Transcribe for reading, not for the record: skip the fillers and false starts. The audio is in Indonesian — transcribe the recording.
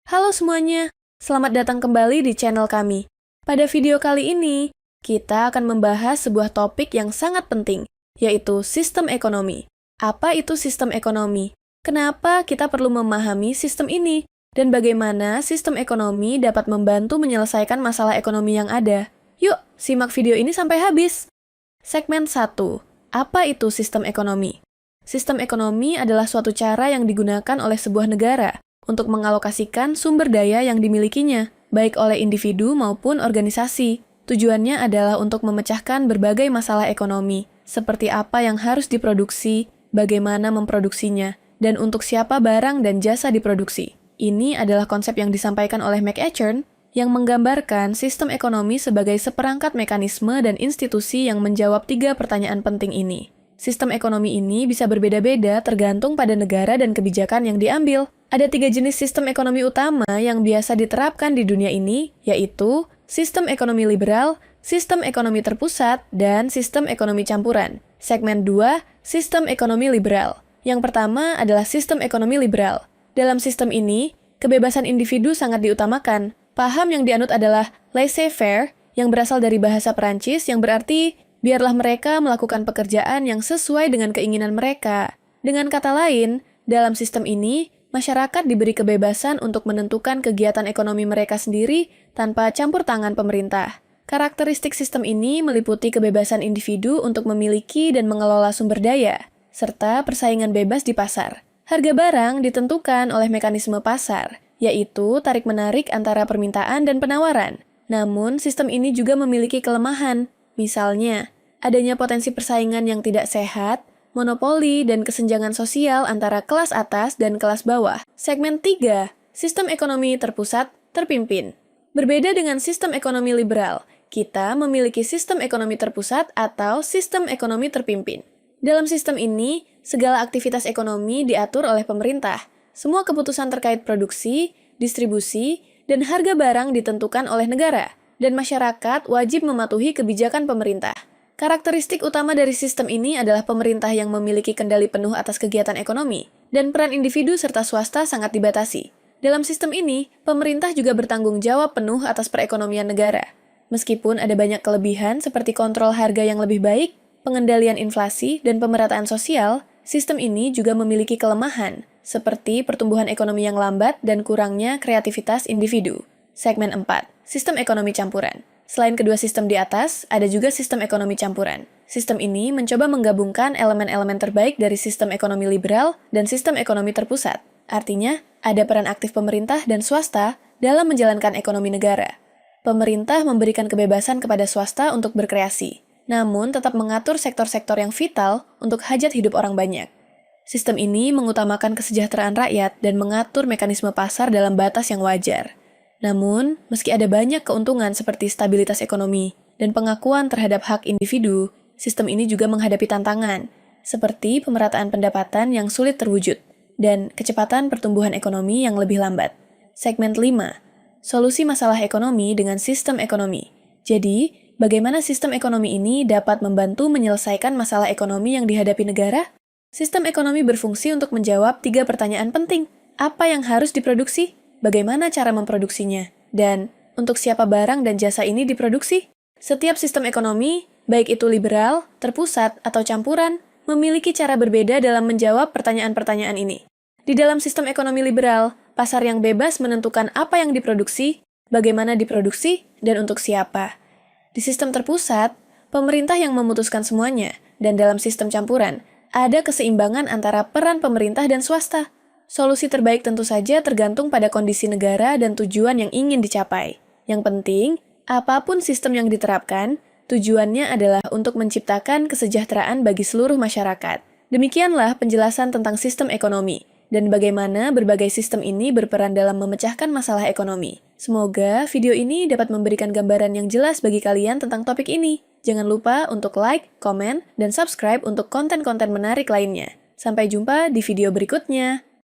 Halo semuanya, selamat datang kembali di channel kami. Pada video kali ini, kita akan membahas sebuah topik yang sangat penting, yaitu sistem ekonomi. Apa itu sistem ekonomi? Kenapa kita perlu memahami sistem ini? Dan bagaimana sistem ekonomi dapat membantu menyelesaikan masalah ekonomi yang ada? Yuk, simak video ini sampai habis. Segmen 1. Apa itu sistem ekonomi? Sistem ekonomi adalah suatu cara yang digunakan oleh sebuah negara untuk mengalokasikan sumber daya yang dimilikinya, baik oleh individu maupun organisasi. Tujuannya adalah untuk memecahkan berbagai masalah ekonomi, seperti apa yang harus diproduksi, bagaimana memproduksinya, dan untuk siapa barang dan jasa diproduksi. Ini adalah konsep yang disampaikan oleh McEachern, yang menggambarkan sistem ekonomi sebagai seperangkat mekanisme dan institusi yang menjawab 3 pertanyaan penting ini. Sistem ekonomi ini bisa berbeda-beda tergantung pada negara dan kebijakan yang diambil. Ada 3 jenis sistem ekonomi utama yang biasa diterapkan di dunia ini, yaitu sistem ekonomi liberal, sistem ekonomi terpusat, dan sistem ekonomi campuran. Segmen 2, sistem ekonomi liberal. Yang pertama adalah sistem ekonomi liberal. Dalam sistem ini, kebebasan individu sangat diutamakan. Paham yang dianut adalah laissez-faire, yang berasal dari bahasa Perancis yang berarti biarlah mereka melakukan pekerjaan yang sesuai dengan keinginan mereka. Dengan kata lain, dalam sistem ini, masyarakat diberi kebebasan untuk menentukan kegiatan ekonomi mereka sendiri tanpa campur tangan pemerintah. Karakteristik sistem ini meliputi kebebasan individu untuk memiliki dan mengelola sumber daya, serta persaingan bebas di pasar. Harga barang ditentukan oleh mekanisme pasar, yaitu tarik-menarik antara permintaan dan penawaran. Namun, sistem ini juga memiliki kelemahan. Misalnya, adanya potensi persaingan yang tidak sehat, monopoli, dan kesenjangan sosial antara kelas atas dan kelas bawah. Segmen 3, sistem ekonomi terpusat terpimpin. Berbeda dengan sistem ekonomi liberal, kita memiliki sistem ekonomi terpusat atau sistem ekonomi terpimpin. Dalam sistem ini, segala aktivitas ekonomi diatur oleh pemerintah. Semua keputusan terkait produksi, distribusi, dan harga barang ditentukan oleh negara, dan masyarakat wajib mematuhi kebijakan pemerintah. Karakteristik utama dari sistem ini adalah pemerintah yang memiliki kendali penuh atas kegiatan ekonomi, dan peran individu serta swasta sangat dibatasi. Dalam sistem ini, pemerintah juga bertanggung jawab penuh atas perekonomian negara. Meskipun ada banyak kelebihan seperti kontrol harga yang lebih baik, pengendalian inflasi, dan pemerataan sosial, sistem ini juga memiliki kelemahan, seperti pertumbuhan ekonomi yang lambat dan kurangnya kreativitas individu. Segmen 4, sistem ekonomi campuran. Selain kedua sistem di atas, ada juga sistem ekonomi campuran. Sistem ini mencoba menggabungkan elemen-elemen terbaik dari sistem ekonomi liberal dan sistem ekonomi terpusat. Artinya, ada peran aktif pemerintah dan swasta dalam menjalankan ekonomi negara. Pemerintah memberikan kebebasan kepada swasta untuk berkreasi, namun tetap mengatur sektor-sektor yang vital untuk hajat hidup orang banyak. Sistem ini mengutamakan kesejahteraan rakyat dan mengatur mekanisme pasar dalam batas yang wajar. Namun, meski ada banyak keuntungan seperti stabilitas ekonomi dan pengakuan terhadap hak individu, sistem ini juga menghadapi tantangan, seperti pemerataan pendapatan yang sulit terwujud dan kecepatan pertumbuhan ekonomi yang lebih lambat. Segmen 5, solusi masalah ekonomi dengan sistem ekonomi. Jadi, bagaimana sistem ekonomi ini dapat membantu menyelesaikan masalah ekonomi yang dihadapi negara? Sistem ekonomi berfungsi untuk menjawab 3 pertanyaan penting. Apa yang harus diproduksi? Bagaimana cara memproduksinya? Dan untuk siapa barang dan jasa ini diproduksi? Setiap sistem ekonomi, baik itu liberal, terpusat, atau campuran, memiliki cara berbeda dalam menjawab pertanyaan-pertanyaan ini. Di dalam sistem ekonomi liberal, pasar yang bebas menentukan apa yang diproduksi, bagaimana diproduksi, dan untuk siapa. Di sistem terpusat, pemerintah yang memutuskan semuanya, dan dalam sistem campuran, ada keseimbangan antara peran pemerintah dan swasta. Solusi terbaik tentu saja tergantung pada kondisi negara dan tujuan yang ingin dicapai. Yang penting, apapun sistem yang diterapkan, tujuannya adalah untuk menciptakan kesejahteraan bagi seluruh masyarakat. Demikianlah penjelasan tentang sistem ekonomi, dan bagaimana berbagai sistem ini berperan dalam memecahkan masalah ekonomi. Semoga video ini dapat memberikan gambaran yang jelas bagi kalian tentang topik ini. Jangan lupa untuk like, komen, dan subscribe untuk konten-konten menarik lainnya. Sampai jumpa di video berikutnya.